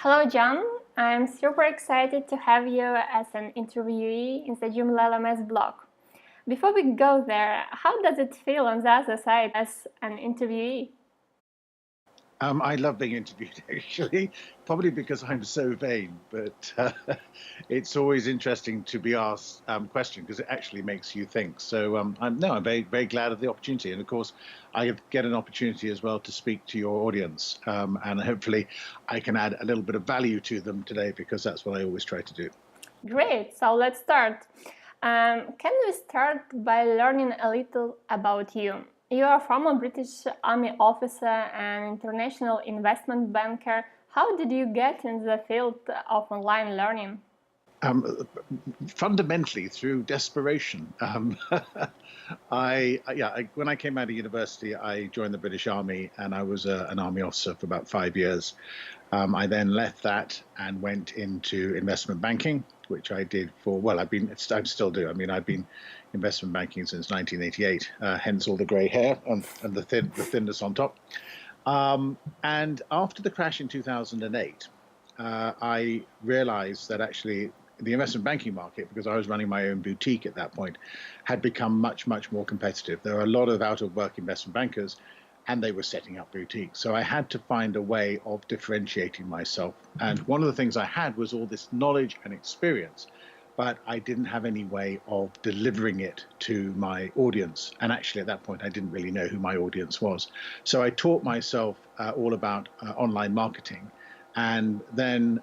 Hello, John. I'm super excited to have you as an interviewee in the Joomla LMS blog. Before we go there, how does it feel on the other side as an interviewee? I love being interviewed, actually, probably because I'm so vain, but it's always interesting to be asked questions because it actually makes you think. So I'm very, very glad of the opportunity. And of course, I get an opportunity as well to speak to your audience. And hopefully I can add a little bit of value to them today because that's what I always try to do. Great, so let's start. Can we start by learning a little about you? You are a former British Army officer and international investment banker. How did you get in the field of online learning? Fundamentally through desperation. When I came out of university, I joined the British Army and I was an Army officer for about 5 years. I then left that and went into investment banking, which I did for, well, I still do. I mean, I've been investment banking since 1988, hence all the grey hair and the thinness on top. And after the crash in 2008, I realized that actually the investment banking market, because I was running my own boutique at that point, had become much, much more competitive. There are a lot of out-of-work investment bankers, and they were setting up boutiques. So I had to find a way of differentiating myself. And one of the things I had was all this knowledge and experience, but I didn't have any way of delivering it to my audience. And actually, at that point, I didn't really know who my audience was. So I taught myself all about online marketing, and then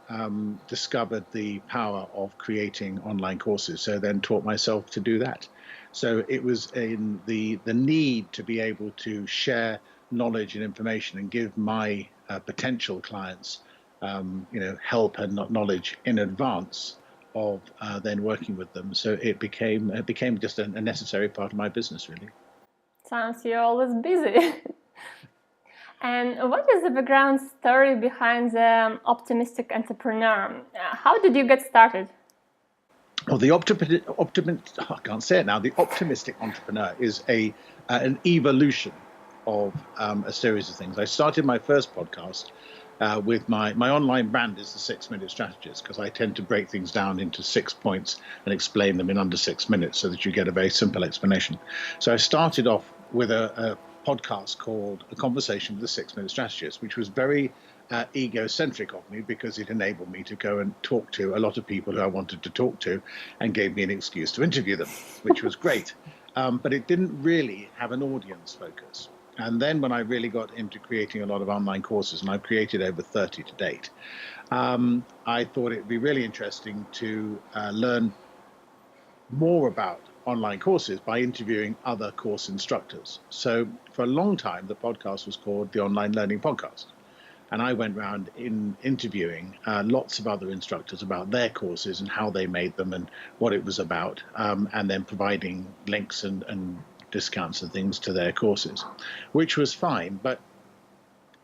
discovered the power of creating online courses. So then taught myself to do that. So it was in the need to be able to share knowledge and information and give my potential clients, help and knowledge in advance of then working with them. So it became just a necessary part of my business, really. Sounds you're always busy. And what is the background story behind the optimistic entrepreneur? How did you get started? Well, I can't say it now. The optimistic entrepreneur is an evolution of a series of things. I started my first podcast with my online brand is the 6 Minute Strategist, because I tend to break things down into 6 points and explain them in under 6 minutes so that you get a very simple explanation. So I started off with a podcast called A Conversation with the 6 Minute Strategist, which was very egocentric of me because it enabled me to go and talk to a lot of people who I wanted to talk to and gave me an excuse to interview them, which was great. But it didn't really have an audience focus. And then when I really got into creating a lot of online courses, and I've created over 30 to date, I thought it'd be really interesting to learn more about online courses by interviewing other course instructors. So for a long time, the podcast was called the Online Learning Podcast. And I went around interviewing lots of other instructors about their courses and how they made them and what it was about, and then providing links and discounts and things to their courses, which was fine. But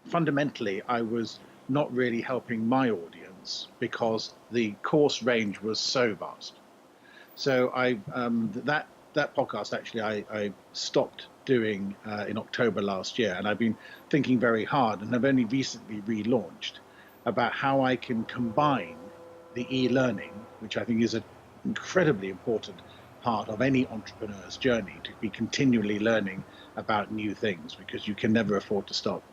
fundamentally, I was not really helping my audience because the course range was so vast. So that podcast actually I stopped doing in October last year, and I've been thinking very hard, and I've only recently relaunched about how I can combine the e-learning, which I think is an incredibly important part of any entrepreneur's journey, to be continually learning about new things because you can never afford to stop,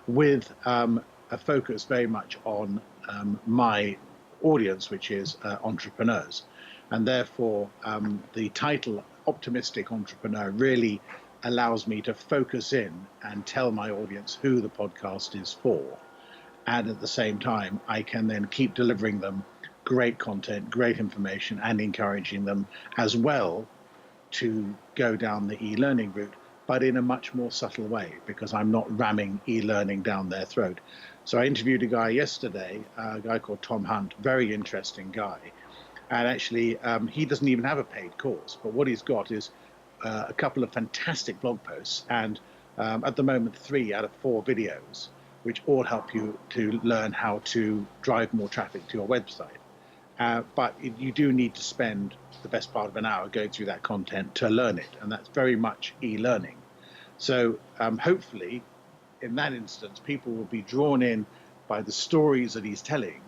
with a focus very much on my audience, which is entrepreneurs. And therefore, the title Optimistic Entrepreneur really allows me to focus in and tell my audience who the podcast is for. And at the same time, I can then keep delivering them great content, great information, and encouraging them as well to go down the e-learning route, but in a much more subtle way, because I'm not ramming e-learning down their throat. So I interviewed a guy yesterday, a guy called Tom Hunt, very interesting guy. And actually, he doesn't even have a paid course, but what he's got is a couple of fantastic blog posts, and at the moment 3 out of 4 videos, which all help you to learn how to drive more traffic to your website. But you do need to spend the best part of an hour going through that content to learn it, and that's very much e-learning. So hopefully, in that instance, people will be drawn in by the stories that he's telling,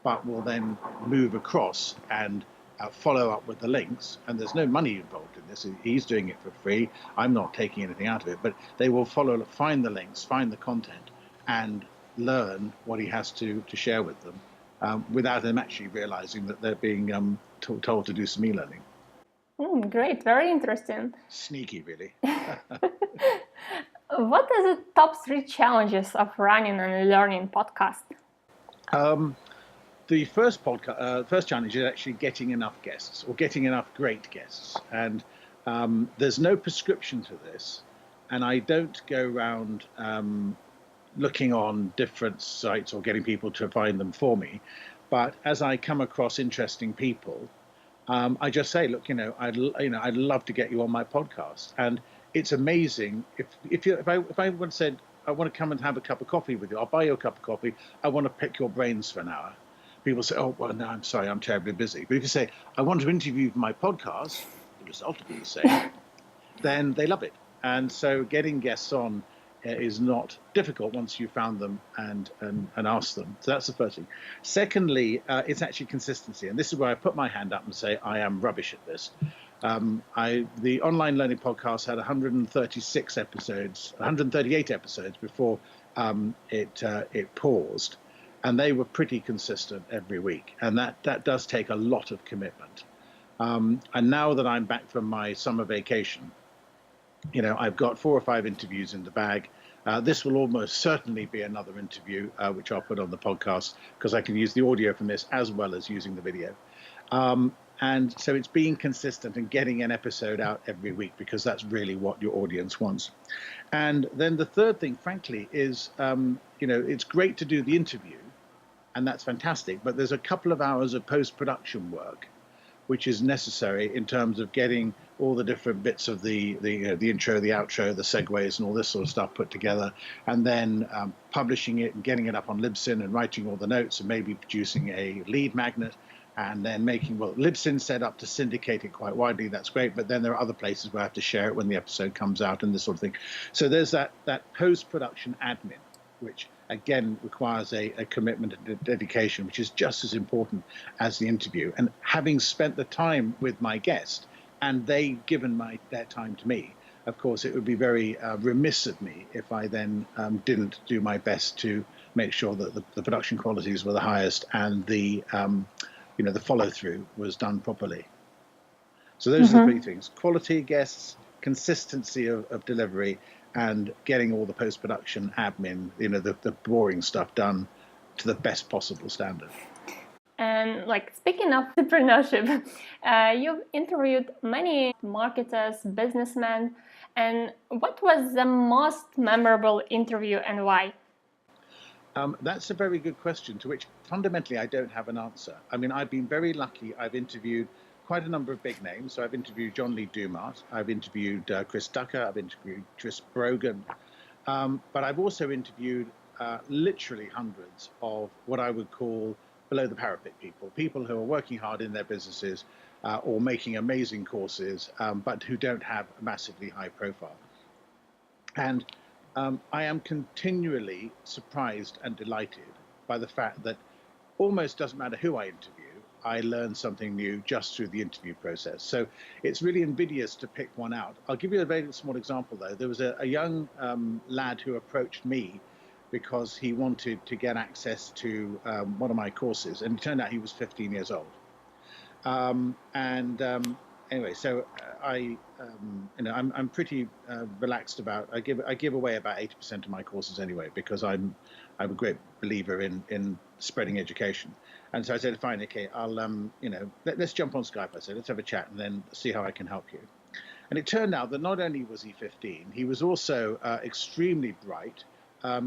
but will then move across and follow up with the links. And there's no money involved in this. He's doing it for free. I'm not taking anything out of it, but they will find the links, find the content, and learn what he has to share with them without them actually realizing that they're being told to do some e-learning. Great, very interesting. Sneaky, really. What are the top 3 challenges of running and learning podcast? The first challenge is actually getting enough guests or getting enough great guests. And there's no prescription to this. And I don't go around looking on different sites or getting people to find them for me. But as I come across interesting people, I just say, look, I'd love to get you on my podcast. And it's amazing if I would said, I want to come and have a cup of coffee with you, I'll buy you a cup of coffee. I want to pick your brains for an hour. People say, oh, well, no, I'm sorry, I'm terribly busy. But if you say, I want to interview you for my podcast, the result will be the same, then they love it. And so getting guests on is not difficult once you've found them and asked them. So that's the first thing. Secondly, it's actually consistency. And this is where I put my hand up and say, I am rubbish at this. The Online Learning Podcast had 138 episodes before it paused. And they were pretty consistent every week. And that does take a lot of commitment. And now that I'm back from my summer vacation, I've got 4 or 5 interviews in the bag. This will almost certainly be another interview, which I'll put on the podcast because I can use the audio from this as well as using the video. And so it's being consistent and getting an episode out every week because that's really what your audience wants. And then the third thing, frankly, is, it's great to do the interview and that's fantastic, but there's a couple of hours of post-production work which is necessary in terms of getting all the different bits of the intro, the outro, the segues, and all this sort of stuff put together, and then publishing it and getting it up on Libsyn and writing all the notes and maybe producing a lead magnet and then making, Libsyn set up to syndicate it quite widely. That's great, but then there are other places where I have to share it when the episode comes out and this sort of thing. So there's that post-production admin, which again requires a commitment and dedication, which is just as important as the interview. And having spent the time with my guest and they given their time to me, of course, it would be very remiss of me if I then didn't do my best to make sure that the production qualities were the highest and the follow-through was done properly. So those are the 3 things: quality guests, consistency of delivery, and getting all the post-production admin, the boring stuff done to the best possible standard. And speaking of entrepreneurship, you've interviewed many marketers, businessmen, and what was the most memorable interview and why? That's a very good question to which fundamentally I don't have an answer. I mean, I've been very lucky. I've interviewed quite a number of big names. So I've interviewed John Lee Dumas, I've interviewed Chris Ducker, I've interviewed Tris Brogan, but I've also interviewed literally hundreds of what I would call below the parapet people who are working hard in their businesses or making amazing courses, but who don't have a massively high profile. And I am continually surprised and delighted by the fact that almost doesn't matter who I interview, I learn something new just through the interview process. So it's really invidious to pick one out. I'll give you a very small example, though. There was a young lad who approached me because he wanted to get access to one of my courses, and it turned out he was 15 years old. Anyway, so I'm pretty relaxed about. I give away about 80% of my courses anyway because I'm a great believer in spreading education. And so I said, fine, okay, I'll let's jump on Skype. I said, let's have a chat and then see how I can help you. And it turned out that not only was he 15, he was also extremely bright.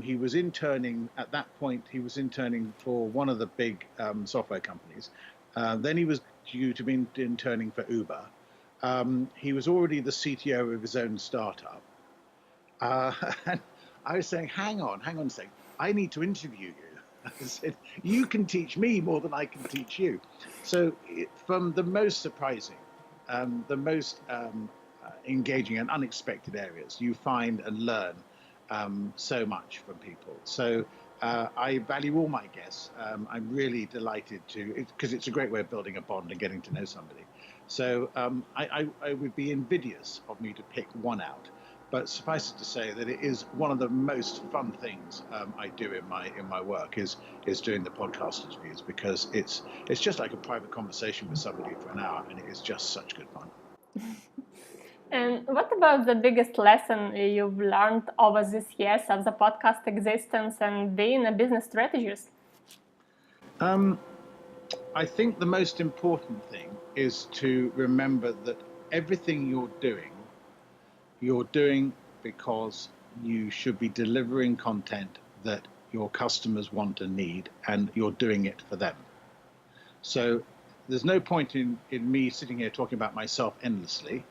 He was interning at that point. He was interning for one of the big software companies. Then he was due to be interning for Uber. He was already the CTO of his own startup. And I was saying, hang on a second. I need to interview you. I said, you can teach me more than I can teach you. So from the most surprising, the most engaging and unexpected areas, you find and learn so much from people. So I value all my guests. I'm really delighted because it's a great way of building a bond and getting to know somebody. So I would be invidious of me to pick one out. But suffice it to say that it is one of the most fun things I do in my work is doing the podcast interviews, because it's just like a private conversation with somebody for an hour, and it is just such good fun. And what about the biggest lesson you've learned over these years of the podcast existence and being a business strategist? I think the most important thing is to remember that everything you're doing because you should be delivering content that your customers want and need, and you're doing it for them. So there's no point in me sitting here talking about myself endlessly.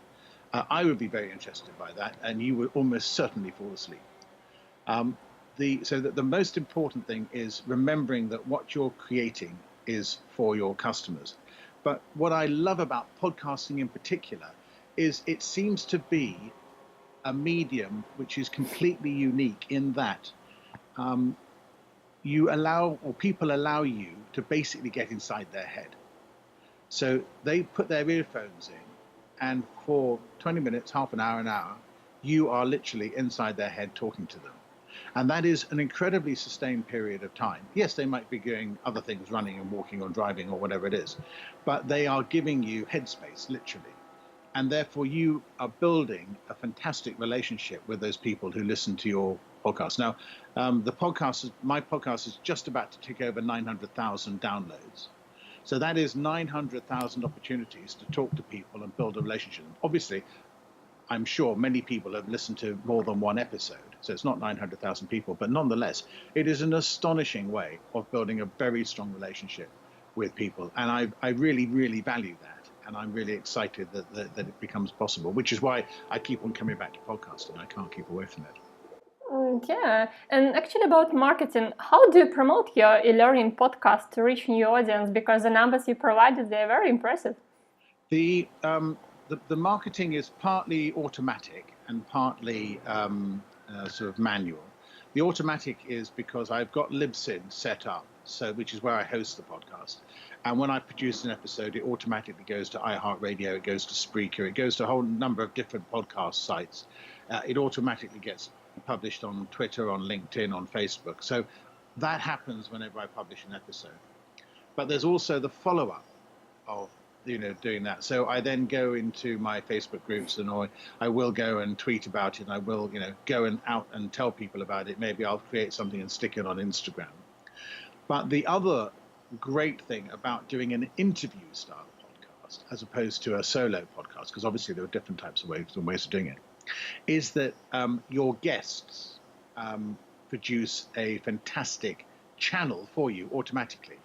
I would be very interested by that, and you would almost certainly fall asleep. So that the most important thing is remembering that what you're creating is for your customers. But what I love about podcasting in particular is it seems to be a medium which is completely unique in that people allow you to basically get inside their head. So they put their earphones in, and for 20 minutes, half an hour, you are literally inside their head talking to them. And that is an incredibly sustained period of time. Yes, they might be doing other things, running and walking or driving or whatever it is, but they are giving you headspace, literally. And therefore, you are building a fantastic relationship with those people who listen to your podcast. Now, my podcast is just about to tick over 900,000 downloads. So that is 900,000 opportunities to talk to people and build a relationship. Obviously, I'm sure many people have listened to more than one episode, so it's not 900,000 people, but nonetheless, it is an astonishing way of building a very strong relationship with people. And I really, really value that. And I'm really excited that it becomes possible, which is why I keep on coming back to podcasting. I can't keep away from it. Yeah, and actually about marketing, how do you promote your e-learning podcast to reach new audience? Because the numbers you provided, they're very impressive. The marketing is partly automatic and partly sort of manual. The automatic is because I've got Libsyn set up, which is where I host the podcast. And when I produce an episode, it automatically goes to iHeartRadio, it goes to Spreaker, it goes to a whole number of different podcast sites. It automatically gets published on Twitter, on LinkedIn, on Facebook. So that happens whenever I publish an episode. But there's also the follow-up of doing that. So I then go into my Facebook groups, and I will go and tweet about it, and I will go out and tell people about it. Maybe I'll create something and stick it on Instagram. But the other great thing about doing an interview style podcast as opposed to a solo podcast, because obviously there are different types of ways of doing it, is that your guests produce a fantastic channel for you automatically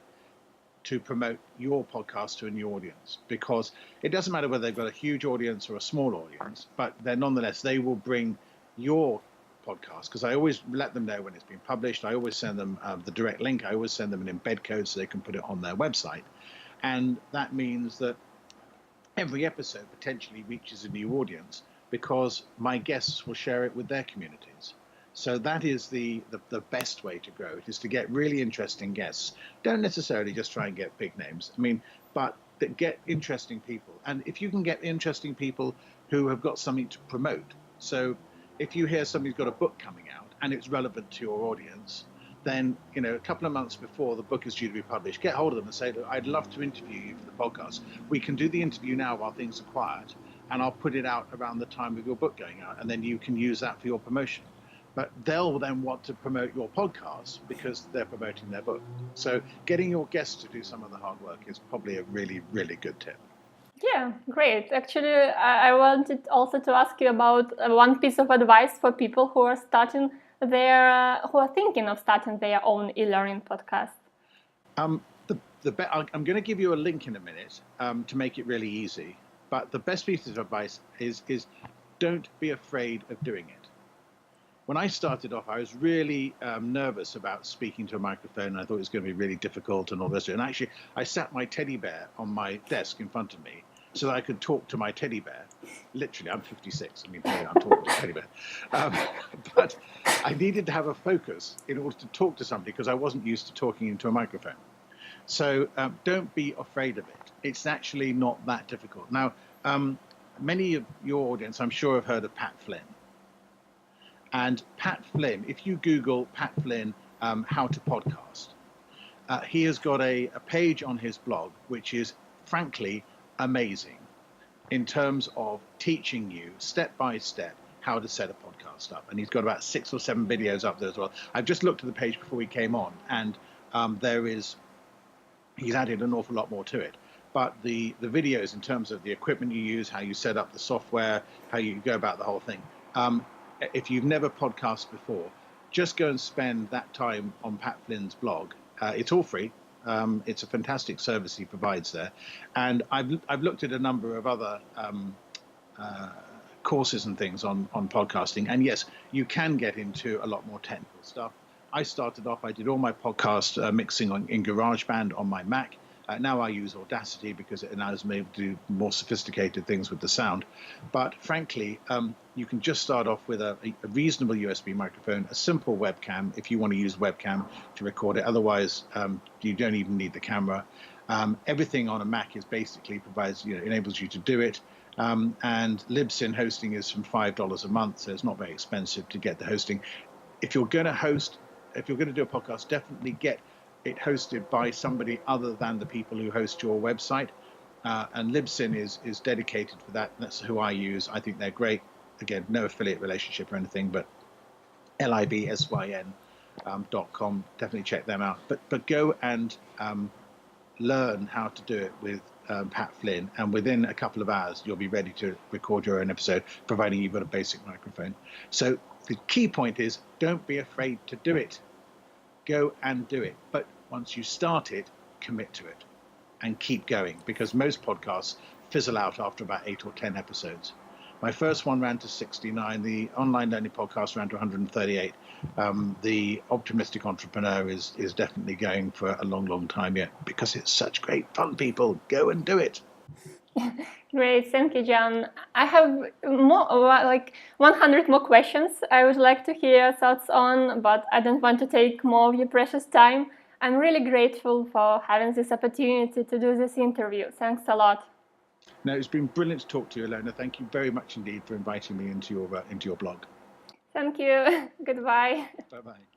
to promote your podcast to a new audience, because it doesn't matter whether they've got a huge audience or a small audience, but then nonetheless they will bring your podcast, because I always let them know when it's been published. I always send them the direct link. I always send them an embed code so they can put it on their website. And that means that every episode potentially reaches a new audience, because my guests will share it with their communities. So that is the best way to grow. It is to get really interesting guests. Don't necessarily just try and get big names. But get interesting people. And if you can get interesting people who have got something to promote. So if you hear somebody's got a book coming out and it's relevant to your audience, then, a couple of months before the book is due to be published, get hold of them and say, look, I'd love to interview you for the podcast. We can do the interview now while things are quiet, and I'll put it out around the time of your book going out, and then you can use that for your promotion. But they'll then want to promote your podcast because they're promoting their book. So getting your guests to do some of the hard work is probably a really, really good tip. Yeah, great. Actually, I wanted also to ask you about one piece of advice for people who are who are thinking of starting their own e-learning podcast. I'm going to give you a link in a minute to make it really easy. But the best piece of advice is don't be afraid of doing it. When I started off, I was really nervous about speaking to a microphone. I thought it was going to be really difficult and all this. And actually, I sat my teddy bear on my desk in front of me, so that I could talk to my teddy bear. Literally, I'm 56. I mean, I'm talking to a teddy bear. But I needed to have a focus in order to talk to somebody because I wasn't used to talking into a microphone. So don't be afraid of it. It's actually not that difficult. Now, many of your audience, I'm sure, have heard of Pat Flynn. And Pat Flynn, if you Google Pat Flynn, how to podcast, he has got a page on his blog, which is frankly amazing in terms of teaching you step by step how to set a podcast up. And he's got about 6 or 7 videos up there as well. I've just looked at the page before we came on, and he's added an awful lot more to it. But the videos in terms of the equipment you use, how you set up the software, how you go about the whole thing. If you've never podcasted before, just go and spend that time on Pat Flynn's blog. It's all free. It's a fantastic service he provides there. And I've looked at a number of other courses and things on podcasting. And yes, you can get into a lot more technical stuff. I started off, I did all my podcast mixing in GarageBand on my Mac. Now I use Audacity because it allows me to do more sophisticated things with the sound. But frankly, you can just start off with a reasonable USB microphone, a simple webcam if you want to use webcam to record it. Otherwise, you don't even need the camera. Everything on a Mac is basically enables you to do it. And Libsyn hosting is from $5 a month, so it's not very expensive to get the hosting. If you're going to do a podcast, definitely get it hosted by somebody other than the people who host your website. And Libsyn is dedicated for that. That's who I use. I think they're great. Again, no affiliate relationship or anything, but libsyn.com. Definitely check them out. But go and learn how to do it with Pat Flynn, and within a couple of hours you'll be ready to record your own episode, providing you've got a basic microphone. So the key point is, don't be afraid to do it. Go and do it. But once you start it, commit to it and keep going, because most podcasts fizzle out after about 8 or 10 episodes. My first one ran to 69. The online learning podcast ran to 138. The Optimistic Entrepreneur is definitely going for a long, long time yet, because it's such great fun, people. Go and do it. Great, thank you, John. I have like 100 more questions I would like to hear your thoughts on, but I don't want to take more of your precious time. I'm really grateful for having this opportunity to do this interview. Thanks a lot. No, it's been brilliant to talk to you, Ilona. Thank you very much indeed for inviting me into your blog. Thank you. Goodbye. Bye-bye.